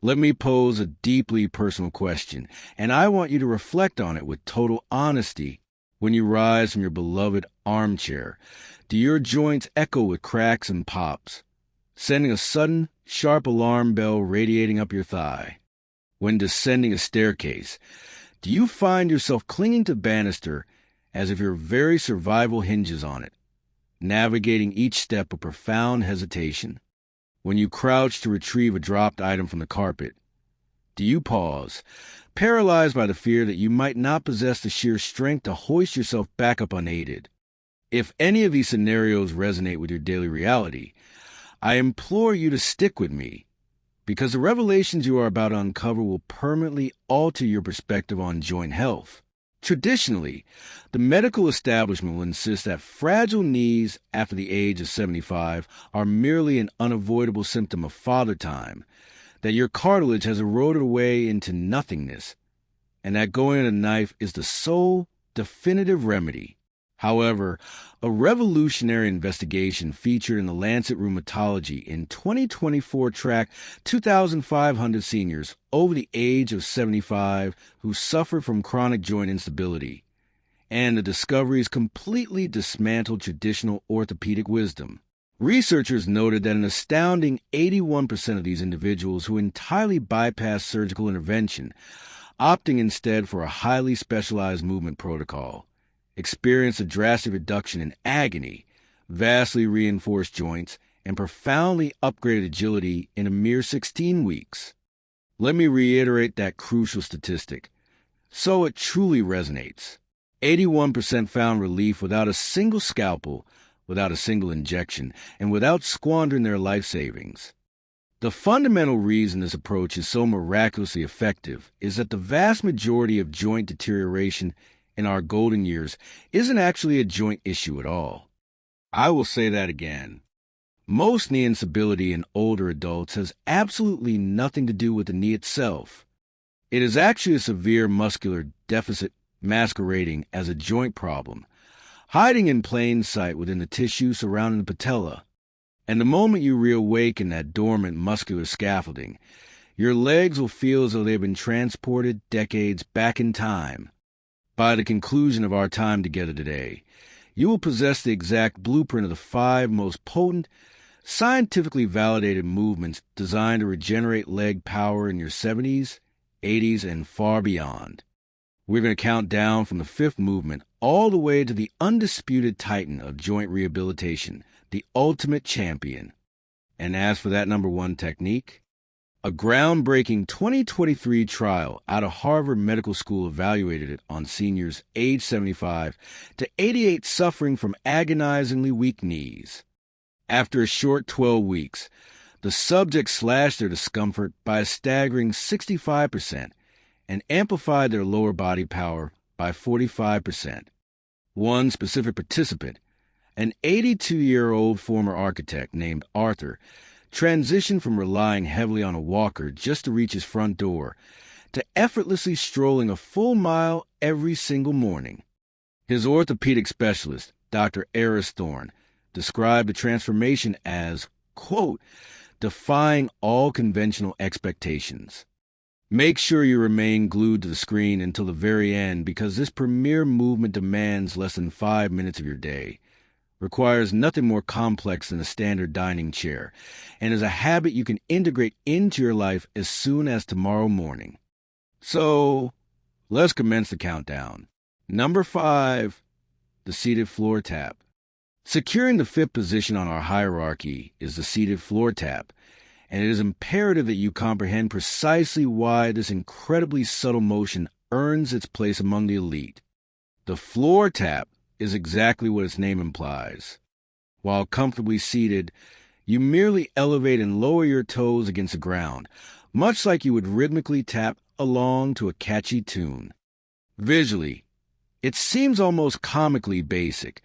Let me pose a deeply personal question, and I want you to reflect on it with total honesty. When you rise from your beloved armchair, do your joints echo with cracks and pops, sending a sudden, sharp alarm bell radiating up your thigh? When descending a staircase, do you find yourself clinging to banister as if your very survival hinges on it, navigating each step with profound hesitation? When you crouch to retrieve a dropped item from the carpet, do you pause, paralyzed by the fear that you might not possess the sheer strength to hoist yourself back up unaided? If any of these scenarios resonate with your daily reality, I implore you to stick with me, because the revelations you are about to uncover will permanently alter your perspective on joint health. Traditionally, the medical establishment will insist that fragile knees after the age of 75 are merely an unavoidable symptom of father time, that your cartilage has eroded away into nothingness, and that going at a knife is the sole definitive remedy. However, a revolutionary investigation featured in the Lancet Rheumatology in 2024 tracked 2,500 seniors over the age of 75 who suffered from chronic joint instability, and the discoveries completely dismantled traditional orthopedic wisdom. Researchers noted that an astounding 81% of these individuals who entirely bypassed surgical intervention, opting instead for a highly specialized movement protocol, experienced a drastic reduction in agony, vastly reinforced joints, and profoundly upgraded agility in a mere 16 weeks. Let me reiterate that crucial statistic, so it truly resonates. 81% found relief without a single scalpel, without a single injection, and without squandering their life savings. The fundamental reason this approach is so miraculously effective is that the vast majority of joint deterioration in our golden years isn't actually a joint issue at all. I will say that again. Most knee instability in older adults has absolutely nothing to do with the knee itself. It is actually a severe muscular deficit masquerading as a joint problem, hiding in plain sight within the tissue surrounding the patella. And the moment you reawaken that dormant muscular scaffolding, your legs will feel as though they've been transported decades back in time. By the conclusion of our time together today, you will possess the exact blueprint of the 5 most potent, scientifically validated movements designed to regenerate leg power in your 70s, 80s, and far beyond. We're going to count down from the 5th movement all the way to the undisputed titan of joint rehabilitation, the ultimate champion. And as for that number 1 technique, a groundbreaking 2023 trial out of Harvard Medical School evaluated it on seniors age 75 to 88 suffering from agonizingly weak knees. After a short 12 weeks, the subjects slashed their discomfort by a staggering 65% and amplified their lower body power by 45%. One specific participant, an 82-year-old former architect named Arthur, transitioned from relying heavily on a walker just to reach his front door to effortlessly strolling a full mile every single morning. His orthopedic specialist, Dr. Eris Thorne, described the transformation as, quote, defying all conventional expectations. Make sure you remain glued to the screen until the very end because this premier movement demands less than 5 minutes of your day, requires nothing more complex than a standard dining chair, and is a habit you can integrate into your life as soon as tomorrow morning. So, let's commence the countdown. Number 5, the seated floor tap. Securing the 5th position on our hierarchy is the seated floor tap, and it is imperative that you comprehend precisely why this incredibly subtle motion earns its place among the elite. The floor tap is exactly what its name implies. While comfortably seated, you merely elevate and lower your toes against the ground, much like you would rhythmically tap along to a catchy tune. Visually, it seems almost comically basic,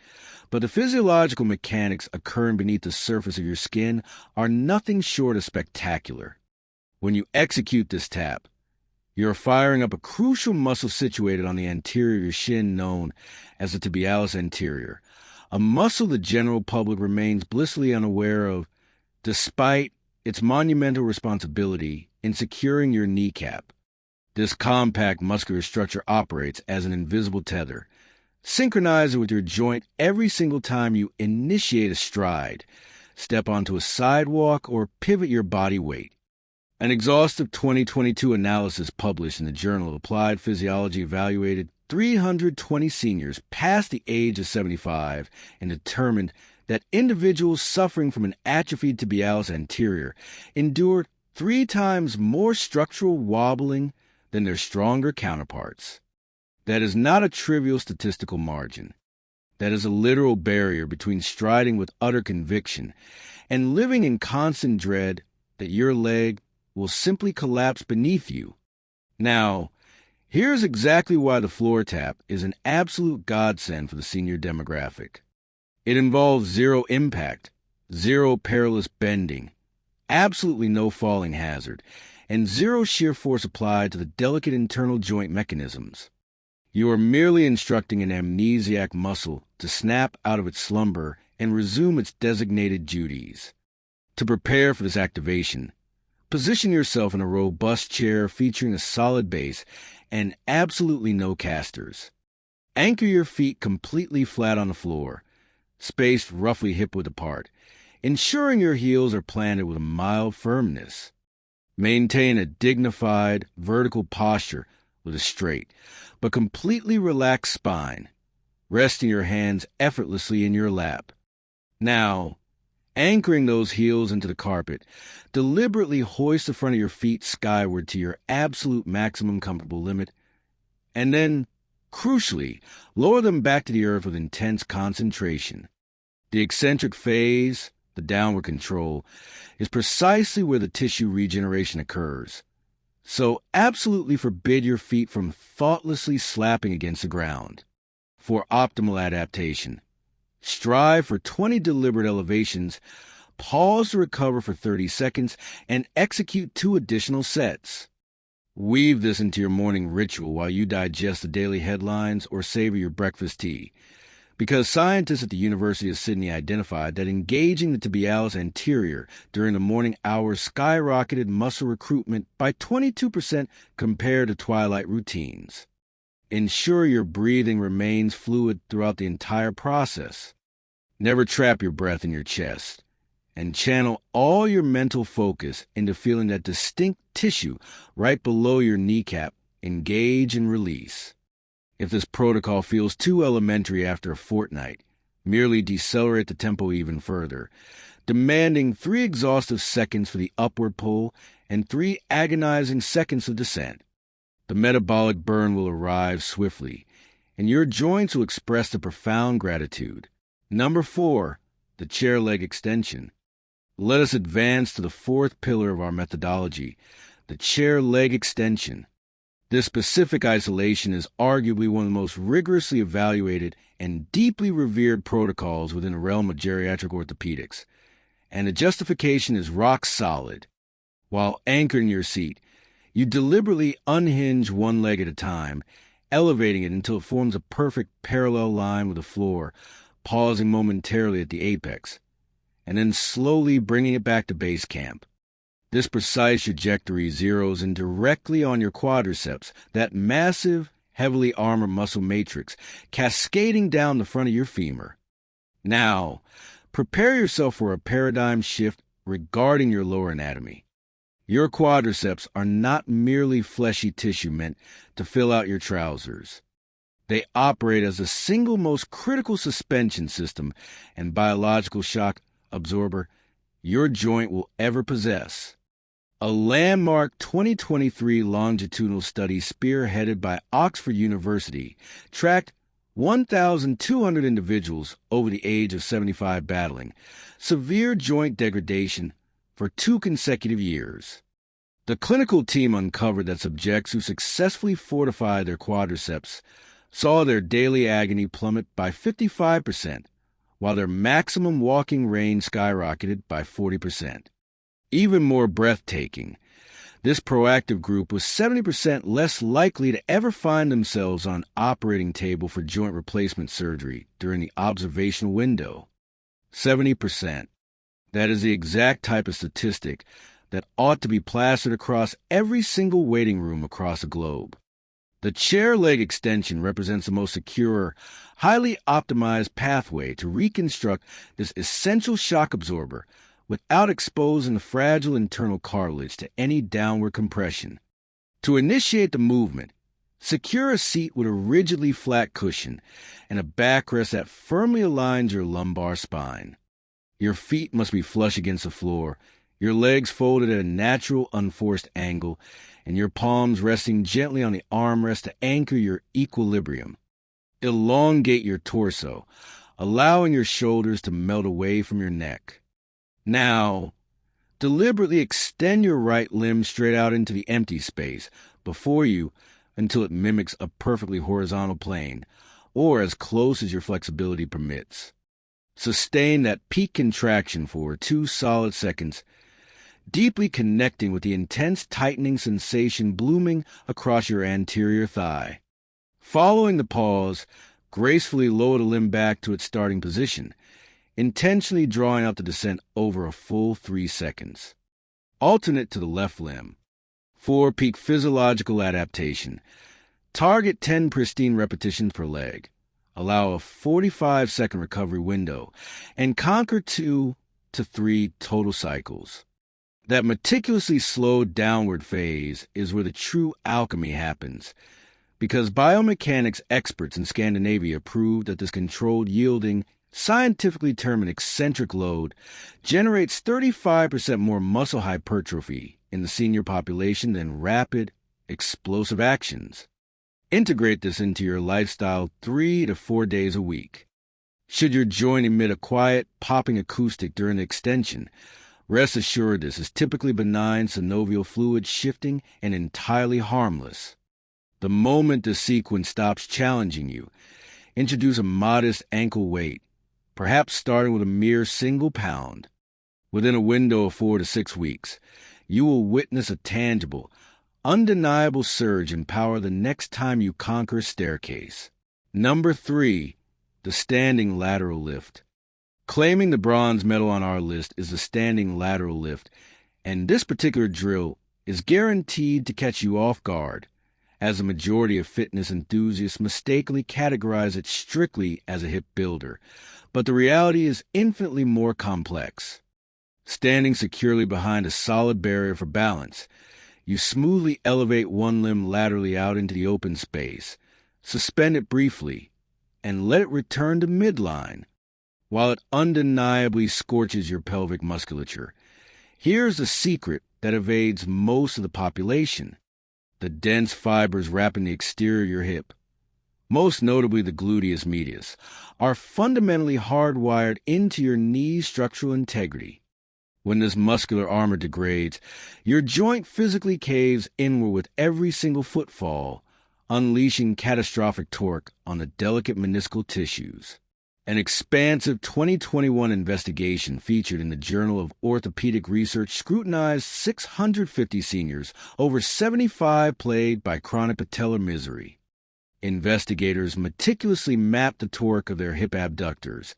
but the physiological mechanics occurring beneath the surface of your skin are nothing short of spectacular. When you execute this tap, you're firing up a crucial muscle situated on the anterior of your shin known as the tibialis anterior, a muscle the general public remains blissfully unaware of despite its monumental responsibility in securing your kneecap. This compact muscular structure operates as an invisible tether, synchronizing with your joint every single time you initiate a stride, step onto a sidewalk, or pivot your body weight. An exhaustive 2022 analysis published in the Journal of Applied Physiology evaluated 320 seniors past the age of 75 and determined that individuals suffering from an atrophied tibialis anterior endured 3 times more structural wobbling than their stronger counterparts. That is not a trivial statistical margin. That is a literal barrier between striding with utter conviction and living in constant dread that your leg will simply collapse beneath you. Now, here's exactly why the floor tap is an absolute godsend for the senior demographic. It involves zero impact, zero perilous bending, absolutely no falling hazard, and zero shear force applied to the delicate internal joint mechanisms. You are merely instructing an amnesiac muscle to snap out of its slumber and resume its designated duties. To prepare for this activation, position yourself in a robust chair featuring a solid base and absolutely no casters. Anchor your feet completely flat on the floor, spaced roughly hip-width apart, ensuring your heels are planted with a mild firmness. Maintain a dignified, vertical posture with a straight, but completely relaxed spine, resting your hands effortlessly in your lap. Now, anchoring those heels into the carpet, deliberately hoist the front of your feet skyward to your absolute maximum comfortable limit, and then, crucially, lower them back to the earth with intense concentration. The eccentric phase, the downward control, is precisely where the tissue regeneration occurs. So absolutely forbid your feet from thoughtlessly slapping against the ground. For optimal adaptation, strive for 20 deliberate elevations, pause to recover for 30 seconds, and execute 2 additional sets. Weave this into your morning ritual while you digest the daily headlines or savor your breakfast tea, because scientists at the University of Sydney identified that engaging the tibialis anterior during the morning hours skyrocketed muscle recruitment by 22% compared to twilight routines. Ensure your breathing remains fluid throughout the entire process. Never trap your breath in your chest, and channel all your mental focus into feeling that distinct tissue right below your kneecap engage and release. If this protocol feels too elementary after a fortnight, merely decelerate the tempo even further, demanding 3 exhaustive seconds for the upward pull and 3 agonizing seconds of descent. The metabolic burn will arrive swiftly, and your joints will express the profound gratitude. Number 4, the chair leg extension. Let us advance to the 4th pillar of our methodology, the chair leg extension. This specific isolation is arguably one of the most rigorously evaluated and deeply revered protocols within the realm of geriatric orthopedics, and the justification is rock solid. While anchoring your seat, you deliberately unhinge one leg at a time, elevating it until it forms a perfect parallel line with the floor, pausing momentarily at the apex, and then slowly bringing it back to base camp. This precise trajectory zeroes in directly on your quadriceps, that massive, heavily armored muscle matrix cascading down the front of your femur. Now, prepare yourself for a paradigm shift regarding your lower anatomy. Your quadriceps are not merely fleshy tissue meant to fill out your trousers. They operate as the single most critical suspension system and biological shock absorber your joint will ever possess. A landmark 2023 longitudinal study spearheaded by Oxford University tracked 1,200 individuals over the age of 75 battling severe joint degradation for 2 consecutive years. The clinical team uncovered that subjects who successfully fortified their quadriceps saw their daily agony plummet by 55%, while their maximum walking range skyrocketed by 40%. Even more breathtaking, this proactive group was 70% less likely to ever find themselves on an operating table for joint replacement surgery during the observational window. 70%. That is the exact type of statistic that ought to be plastered across every single waiting room across the globe. The chair leg extension represents the most secure, highly optimized pathway to reconstruct this essential shock absorber without exposing the fragile internal cartilage to any downward compression. To initiate the movement, secure a seat with a rigidly flat cushion and a backrest that firmly aligns your lumbar spine. Your feet must be flush against the floor, your legs folded at a natural, unforced angle, and your palms resting gently on the armrest to anchor your equilibrium. Elongate your torso, allowing your shoulders to melt away from your neck. Now, deliberately extend your right limb straight out into the empty space before you until it mimics a perfectly horizontal plane, or as close as your flexibility permits. Sustain that peak contraction for 2 solid seconds, deeply connecting with the intense tightening sensation blooming across your anterior thigh. Following the pause, gracefully lower the limb back to its starting position, intentionally drawing out the descent over a full 3 seconds. Alternate to the left limb. For peak physiological adaptation, target 10 pristine repetitions per leg. Allow a 45-second recovery window, and conquer 2 to 3 total cycles. That meticulously slowed downward phase is where the true alchemy happens, because biomechanics experts in Scandinavia proved that this controlled yielding, scientifically termed an eccentric load, generates 35% more muscle hypertrophy in the senior population than rapid, explosive actions. Integrate this into your lifestyle 3 to 4 days a week. Should your joint emit a quiet, popping acoustic during the extension, rest assured this is typically benign synovial fluid shifting and entirely harmless. The moment the sequence stops challenging you, introduce a modest ankle weight, perhaps starting with a mere single pound. Within a window of 4 to 6 weeks, you will witness a tangible, undeniable surge in power the next time you conquer a staircase. Number 3, the standing lateral lift. Claiming the bronze medal on our list is the standing lateral lift, and this particular drill is guaranteed to catch you off guard, as the majority of fitness enthusiasts mistakenly categorize it strictly as a hip builder, but the reality is infinitely more complex. Standing securely behind a solid barrier for balance, you smoothly elevate one limb laterally out into the open space, suspend it briefly, and let it return to midline. While it undeniably scorches your pelvic musculature, here's the secret that evades most of the population: the dense fibers wrapping the exterior of your hip, most notably the gluteus medius, are fundamentally hardwired into your knee's structural integrity. When this muscular armor degrades, your joint physically caves inward with every single footfall, unleashing catastrophic torque on the delicate meniscal tissues. An expansive 2021 investigation featured in the Journal of Orthopedic Research scrutinized 650 seniors, over 75 plagued by chronic patellar misery. Investigators meticulously mapped the torque of their hip abductors,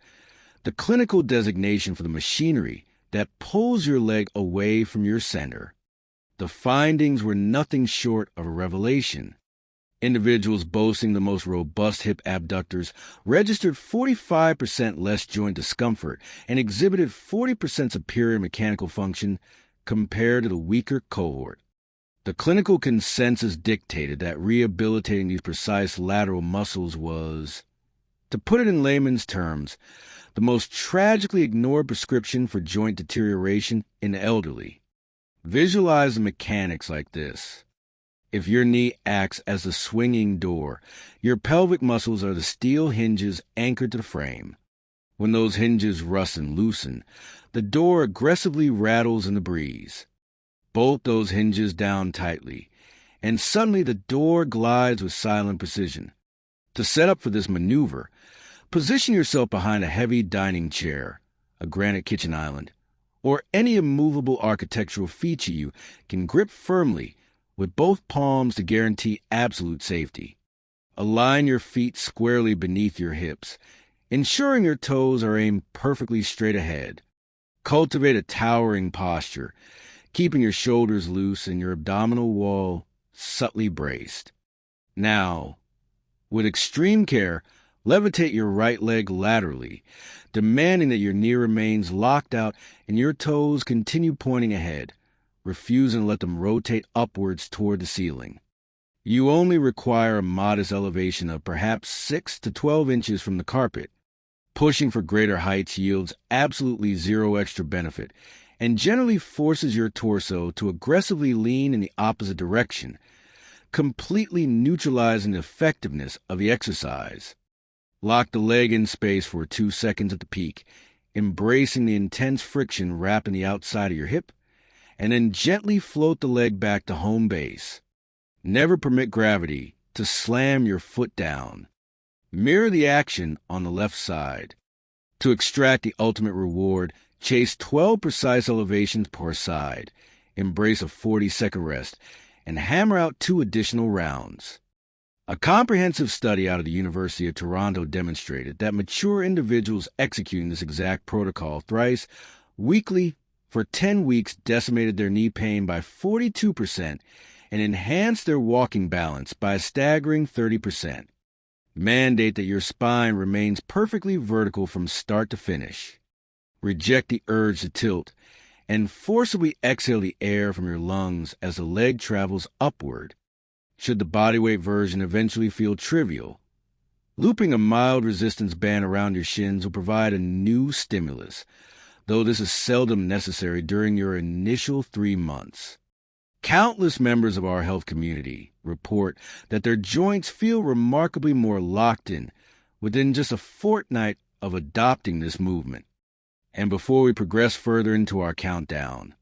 the clinical designation for the machinery that pulls your leg away from your center. The findings were nothing short of a revelation. Individuals boasting the most robust hip abductors registered 45% less joint discomfort and exhibited 40% superior mechanical function compared to the weaker cohort. The clinical consensus dictated that rehabilitating these precise lateral muscles was, to put it in layman's terms, the most tragically ignored prescription for joint deterioration in the elderly. Visualize the mechanics like this. If your knee acts as the swinging door, your pelvic muscles are the steel hinges anchored to the frame. When those hinges rust and loosen, the door aggressively rattles in the breeze. Bolt those hinges down tightly, and suddenly the door glides with silent precision. To set up for this maneuver, position yourself behind a heavy dining chair, a granite kitchen island, or any immovable architectural feature you can grip firmly with both palms to guarantee absolute safety. Align your feet squarely beneath your hips, ensuring your toes are aimed perfectly straight ahead. Cultivate a towering posture, keeping your shoulders loose and your abdominal wall subtly braced. Now, with extreme care, levitate your right leg laterally, demanding that your knee remains locked out and your toes continue pointing ahead, refusing to let them rotate upwards toward the ceiling. You only require a modest elevation of perhaps 6 to 12 inches from the carpet. Pushing for greater heights yields absolutely zero extra benefit and generally forces your torso to aggressively lean in the opposite direction, completely neutralizing the effectiveness of the exercise. Lock the leg in space for 2 seconds at the peak, embracing the intense friction wrapping the outside of your hip, and then gently float the leg back to home base. Never permit gravity to slam your foot down. Mirror the action on the left side. To extract the ultimate reward, chase 12 precise elevations per side, embrace a 40-second rest, and hammer out 2 additional rounds. A comprehensive study out of the University of Toronto demonstrated that mature individuals executing this exact protocol thrice weekly for 10 weeks decimated their knee pain by 42% and enhanced their walking balance by a staggering 30%. Mandate that your spine remains perfectly vertical from start to finish. Reject the urge to tilt and forcibly exhale the air from your lungs as the leg travels upward. Should the bodyweight version eventually feel trivial, looping a mild resistance band around your shins will provide a new stimulus, though this is seldom necessary during your initial 3 months. Countless members of our health community report that their joints feel remarkably more locked in within just a fortnight of adopting this movement. And before we progress further into our countdown,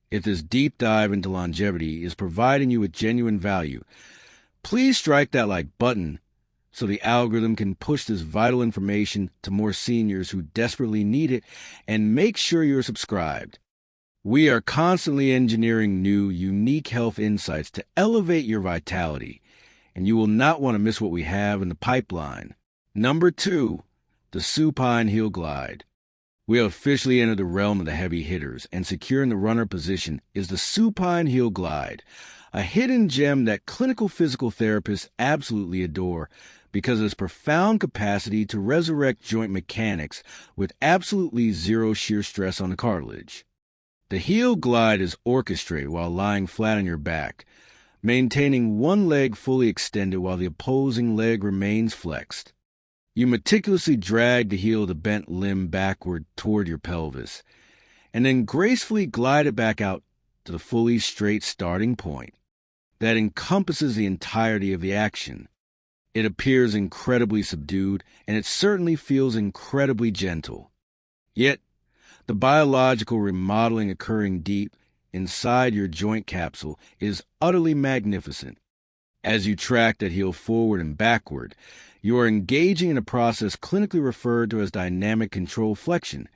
if this deep dive into longevity is providing you with genuine value, please strike that like button so the algorithm can push this vital information to more seniors who desperately need it, and make sure you're subscribed. We are constantly engineering new, unique health insights to elevate your vitality, and you will not want to miss what we have in the pipeline. Number 2, the supine heel glide. We have officially entered the realm of the heavy hitters, and securing the runner position is the supine heel glide, a hidden gem that clinical physical therapists absolutely adore because of its profound capacity to resurrect joint mechanics with absolutely zero shear stress on the cartilage. The heel glide is orchestrated while lying flat on your back, maintaining one leg fully extended while the opposing leg remains flexed. You meticulously drag the heel of the bent limb backward toward your pelvis, and then gracefully glide it back out to the fully straight starting point. That encompasses the entirety of the action. It appears incredibly subdued, and it certainly feels incredibly gentle. Yet, the biological remodeling occurring deep inside your joint capsule is utterly magnificent. As you track that heel forward and backward, you are engaging in a process clinically referred to as dynamic control flexion,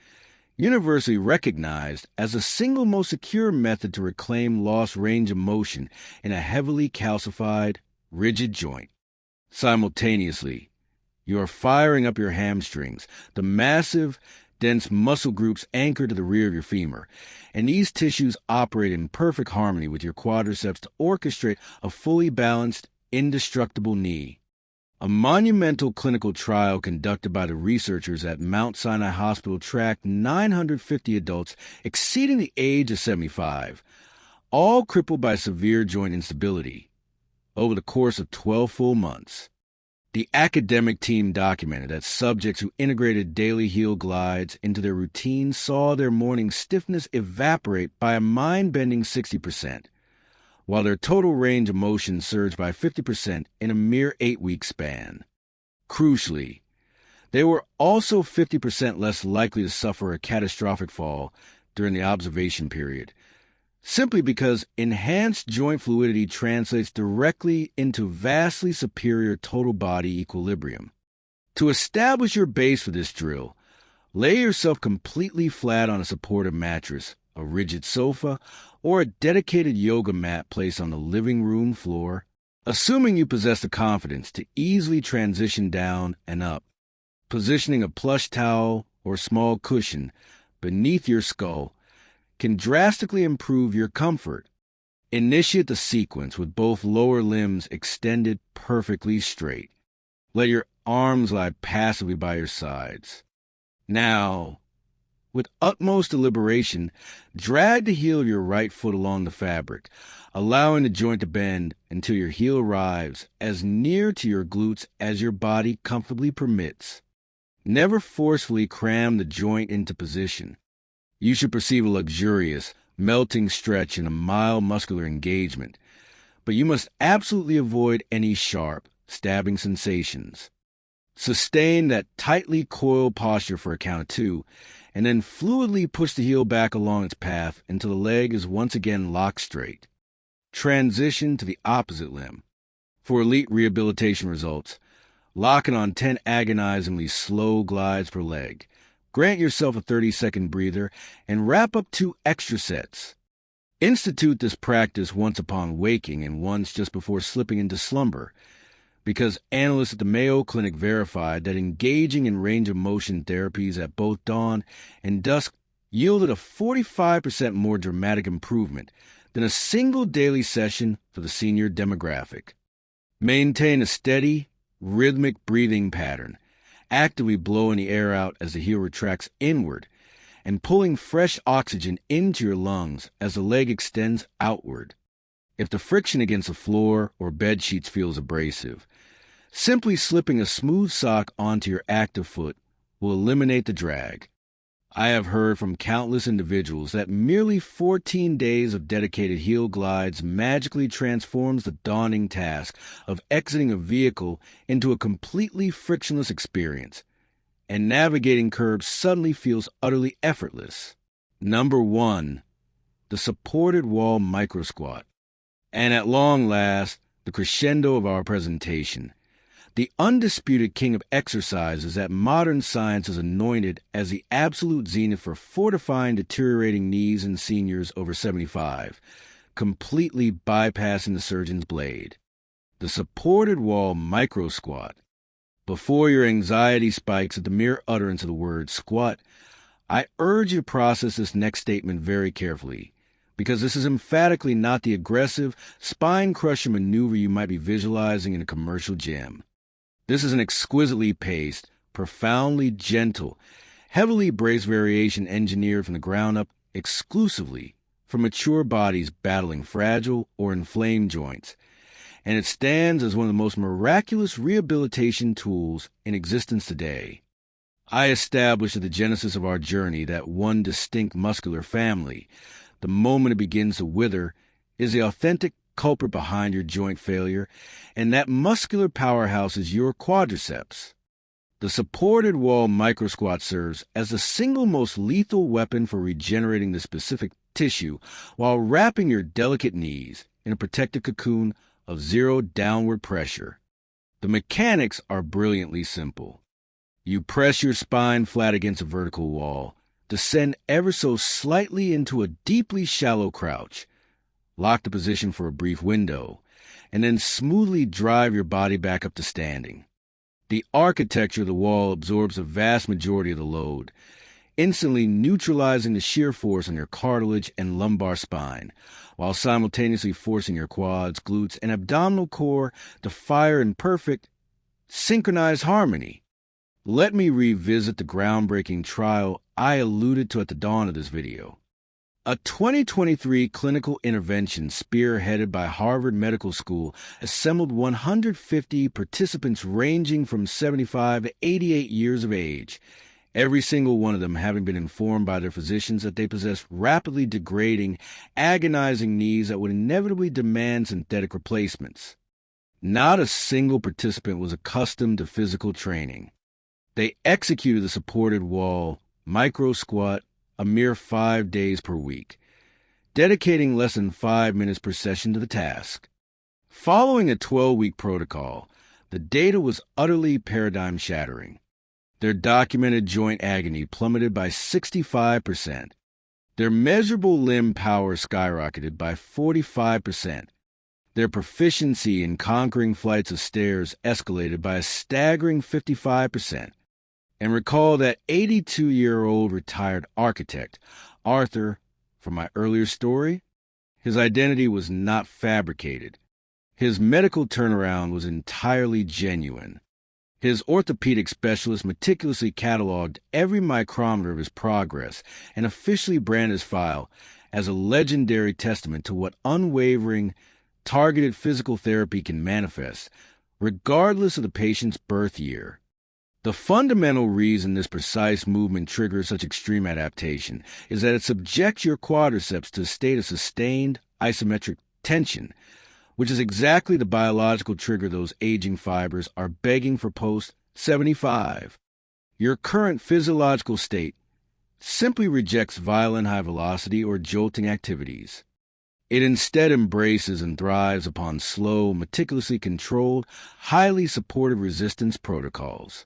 universally recognized as the single most secure method to reclaim lost range of motion in a heavily calcified, rigid joint. Simultaneously, you are firing up your hamstrings, the massive, dense muscle groups anchored to the rear of your femur, and these tissues operate in perfect harmony with your quadriceps to orchestrate a fully balanced, indestructible knee. A monumental clinical trial conducted by the researchers at Mount Sinai Hospital tracked 950 adults exceeding the age of 75, all crippled by severe joint instability, over the course of 12 full months. The academic team documented that subjects who integrated daily heel glides into their routine saw their morning stiffness evaporate by a mind-bending 60%, while their total range of motion surged by 50% in a mere 8-week span. Crucially, they were also 50% less likely to suffer a catastrophic fall during the observation period, simply because enhanced joint fluidity translates directly into vastly superior total body equilibrium. To establish your base for this drill, lay yourself completely flat on a supportive mattress, a rigid sofa, or a dedicated yoga mat placed on the living room floor, assuming you possess the confidence to easily transition down and up. Positioning a plush towel or small cushion beneath your skull can drastically improve your comfort. Initiate the sequence with both lower limbs extended perfectly straight. Let your arms lie passively by your sides. Now, with utmost deliberation, drag the heel of your right foot along the fabric, allowing the joint to bend until your heel arrives as near to your glutes as your body comfortably permits. Never forcefully cram the joint into position. You should perceive a luxurious, melting stretch and a mild muscular engagement, but you must absolutely avoid any sharp, stabbing sensations. Sustain that tightly coiled posture for a count of 2, and then fluidly push the heel back along its path until the leg is once again locked straight. Transition to the opposite limb. For elite rehabilitation results, lock it on 10 agonizingly slow glides per leg. Grant yourself a 30-second breather and wrap up 2 extra sets. Institute this practice once upon waking and once just before slipping into slumber, because analysts at the Mayo Clinic verified that engaging in range of motion therapies at both dawn and dusk yielded a 45% more dramatic improvement than a single daily session for the senior demographic. Maintain a steady, rhythmic breathing pattern, actively blowing the air out as the heel retracts inward and pulling fresh oxygen into your lungs as the leg extends outward. If the friction against the floor or bed sheets feels abrasive, simply slipping a smooth sock onto your active foot will eliminate the drag. I have heard from countless individuals that merely 14 days of dedicated heel glides magically transforms the daunting task of exiting a vehicle into a completely frictionless experience, and navigating curbs suddenly feels utterly effortless. Number 1, the supported wall micro squat. And at long last, the crescendo of our presentation, the undisputed king of exercises that modern science has anointed as the absolute zenith for fortifying deteriorating knees in seniors over 75, completely bypassing the surgeon's blade. The supported wall micro squat. Before your anxiety spikes at the mere utterance of the word squat, I urge you to process this next statement very carefully, because this is emphatically not the aggressive, spine-crushing maneuver you might be visualizing in a commercial gym. This is an exquisitely paced, profoundly gentle, heavily braced variation engineered from the ground up exclusively for mature bodies battling fragile or inflamed joints, and it stands as one of the most miraculous rehabilitation tools in existence today. I established at the genesis of our journey that one distinct muscular family, the moment it begins to wither, is the authentic culprit behind your joint failure, and that muscular powerhouse is your quadriceps. The supported wall micro squat serves as the single most lethal weapon for regenerating the specific tissue while wrapping your delicate knees in a protective cocoon of zero downward pressure. The mechanics are brilliantly simple. You press your spine flat against a vertical wall, descend ever so slightly into a deeply shallow crouch, lock the position for a brief window, and then smoothly drive your body back up to standing. The architecture of the wall absorbs a vast majority of the load, instantly neutralizing the shear force on your cartilage and lumbar spine, while simultaneously forcing your quads, glutes, and abdominal core to fire in perfect, synchronized harmony. Let me revisit the groundbreaking trial I alluded to at the dawn of this video. A 2023 clinical intervention spearheaded by Harvard Medical School assembled 150 participants ranging from 75 to 88 years of age, every single one of them having been informed by their physicians that they possessed rapidly degrading, agonizing knees that would inevitably demand synthetic replacements. Not a single participant was accustomed to physical training. They executed the supported wall micro squat a mere 5 days per week, dedicating less than 5 minutes per session to the task. Following a 12-week protocol, the data was utterly paradigm-shattering. Their documented joint agony plummeted by 65%. Their measurable limb power skyrocketed by 45%. Their proficiency in conquering flights of stairs escalated by a staggering 55%. And recall that 82-year-old retired architect, Arthur, from my earlier story. His identity was not fabricated. His medical turnaround was entirely genuine. His orthopedic specialist meticulously cataloged every micrometer of his progress and officially branded his file as a legendary testament to what unwavering, targeted physical therapy can manifest, regardless of the patient's birth year. The fundamental reason this precise movement triggers such extreme adaptation is that it subjects your quadriceps to a state of sustained isometric tension, which is exactly the biological trigger those aging fibers are begging for post-75. Your current physiological state simply rejects violent high-velocity or jolting activities. It instead embraces and thrives upon slow, meticulously controlled, highly supportive resistance protocols.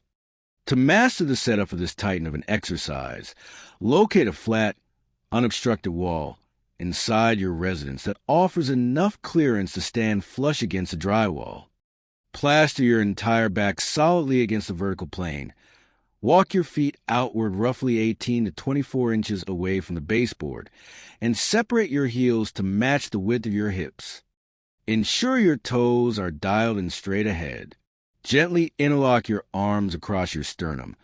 To master the setup for this titan of an exercise, locate a flat, unobstructed wall inside your residence that offers enough clearance to stand flush against the drywall. Plaster your entire back solidly against the vertical plane. Walk your feet outward roughly 18 to 24 inches away from the baseboard, and separate your heels to match the width of your hips. Ensure your toes are dialed in straight ahead. Gently interlock your arms across your sternum,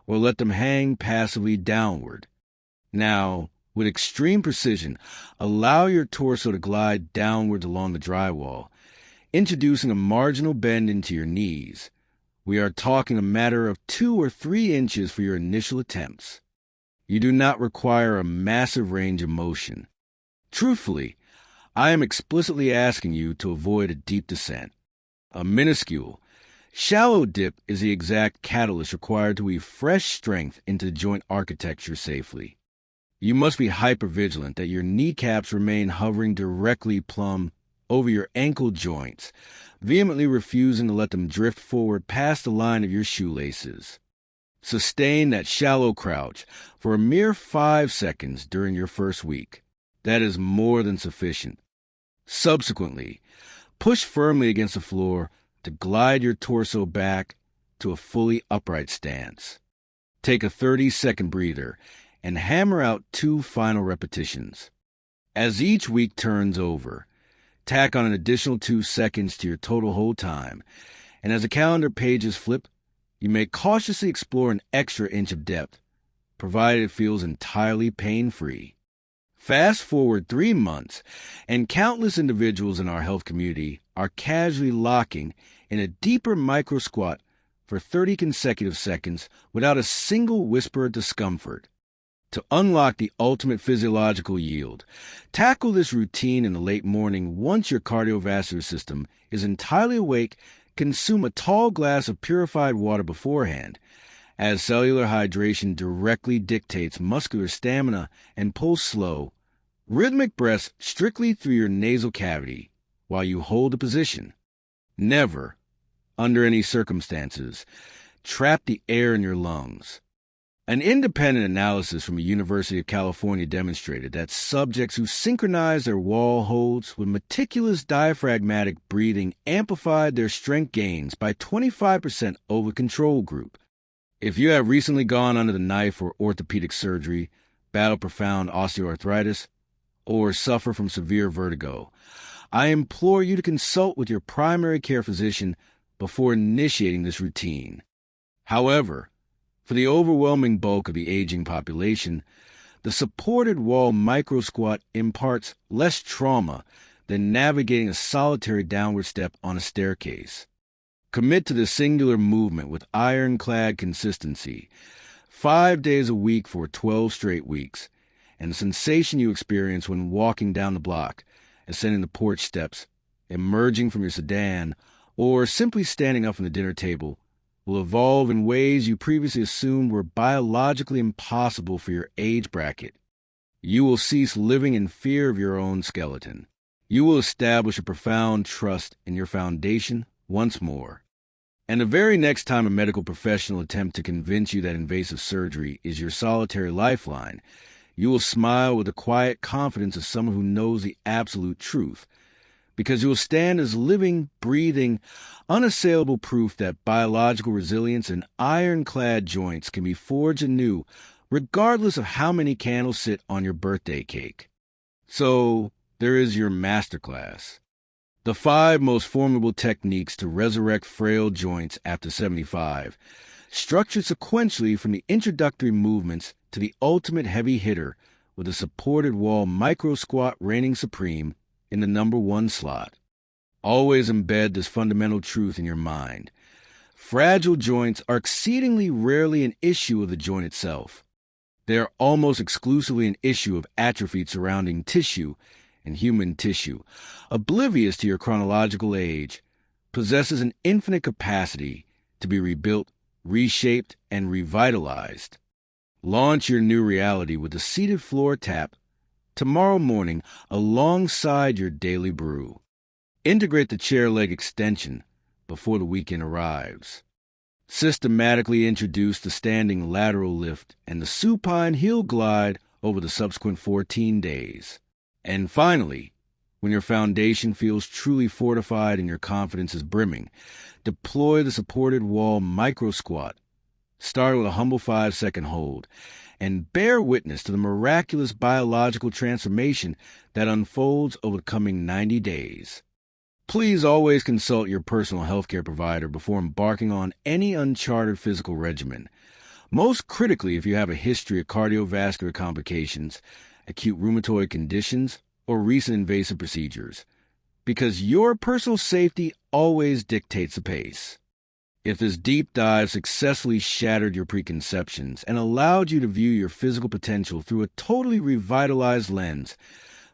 or let them hang passively downward. Now, with extreme precision, allow your torso to glide downwards along the drywall, introducing a marginal bend into your knees. We are talking a matter of 2 or 3 inches for your initial attempts. You do not require a massive range of motion. Truthfully, I am explicitly asking you to avoid a deep descent. A minuscule, shallow dip is the exact catalyst required to weave fresh strength into the joint architecture safely. You must be hypervigilant that your kneecaps remain hovering directly plumb over your ankle joints, vehemently refusing to let them drift forward past the line of your shoelaces. Sustain that shallow crouch for a mere 5 seconds during your first week. That is more than sufficient. Subsequently, push firmly against the floor to glide your torso back to a fully upright stance. Take a 30-second breather and hammer out 2 final repetitions. As each week turns over, tack on an additional 2 seconds to your total hold time, and as the calendar pages flip, you may cautiously explore an extra inch of depth, provided it feels entirely pain-free. Fast forward 3 months, and countless individuals in our health community are casually locking in a deeper micro-squat for 30 consecutive seconds without a single whisper of discomfort. To unlock the ultimate physiological yield, tackle this routine in the late morning once your cardiovascular system is entirely awake. Consume a tall glass of purified water beforehand, as cellular hydration directly dictates muscular stamina, and pull slow, rhythmic breaths strictly through your nasal cavity while you hold the position. Never, under any circumstances, trap the air in your lungs. An independent analysis from the University of California demonstrated that subjects who synchronized their wall holds with meticulous diaphragmatic breathing amplified their strength gains by 25% over control group. If you have recently gone under the knife for orthopedic surgery, battled profound osteoarthritis, or suffer from severe vertigo, I implore you to consult with your primary care physician before initiating this routine. However, for the overwhelming bulk of the aging population, the supported wall micro-squat imparts less trauma than navigating a solitary downward step on a staircase. Commit to the singular movement with ironclad consistency, 5 days a week for 12 straight weeks, and the sensation you experience when walking down the block, ascending the porch steps, emerging from your sedan, or simply standing up from the dinner table will evolve in ways you previously assumed were biologically impossible for your age bracket. You will cease living in fear of your own skeleton. You will establish a profound trust in your foundation once more. And the very next time a medical professional attempts to convince you that invasive surgery is your solitary lifeline, you will smile with the quiet confidence of someone who knows the absolute truth, because you will stand as living, breathing, unassailable proof that biological resilience and ironclad joints can be forged anew, regardless of how many candles sit on your birthday cake. So, there is your masterclass. The 5 most formidable techniques to resurrect frail joints after 75, structured sequentially from the introductory movements to the ultimate heavy hitter, with a supported wall micro squat reigning supreme in the number 1 slot. Always embed this fundamental truth in your mind. Fragile joints are exceedingly rarely an issue of the joint itself. They are almost exclusively an issue of atrophied surrounding tissue, and human tissue, oblivious to your chronological age, possesses an infinite capacity to be rebuilt, reshaped, and revitalized. Launch your new reality with a seated floor tap tomorrow morning alongside your daily brew. Integrate the chair leg extension before the weekend arrives. Systematically introduce the standing lateral lift and the supine heel glide over the subsequent 14 days. And finally, when your foundation feels truly fortified and your confidence is brimming, deploy the supported wall micro squat. Start with a humble 5-second hold, and bear witness to the miraculous biological transformation that unfolds over the coming 90 days. Please always consult your personal healthcare provider before embarking on any uncharted physical regimen. Most critically, if you have a history of cardiovascular complications, acute rheumatoid conditions, or recent invasive procedures, because your personal safety always dictates the pace. If this deep dive successfully shattered your preconceptions and allowed you to view your physical potential through a totally revitalized lens,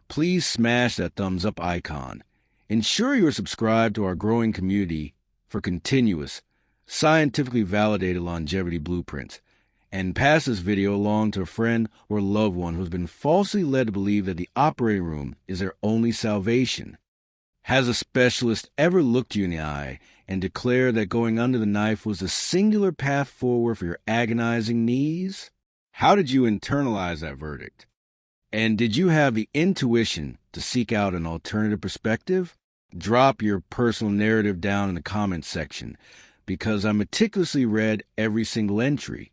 please smash that thumbs up icon. Ensure you are subscribed to our growing community for continuous, scientifically validated longevity blueprints, and pass this video along to a friend or loved one who's been falsely led to believe that the operating room is their only salvation. Has a specialist ever looked you in the eye and declared that going under the knife was the singular path forward for your agonizing knees? How did you internalize that verdict? And did you have the intuition to seek out an alternative perspective? Drop your personal narrative down in the comments section, because I meticulously read every single entry,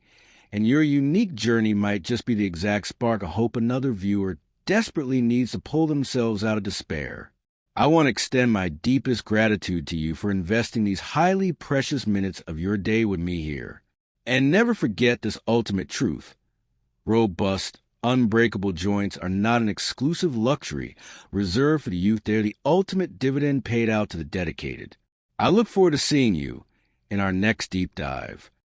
and your unique journey might just be the exact spark of hope another viewer desperately needs to pull themselves out of despair. I want to extend my deepest gratitude to you for investing these highly precious minutes of your day with me here. And never forget this ultimate truth. Robust, unbreakable joints are not an exclusive luxury reserved for the youth. They're the ultimate dividend paid out to the dedicated. I look forward to seeing you in our next deep dive.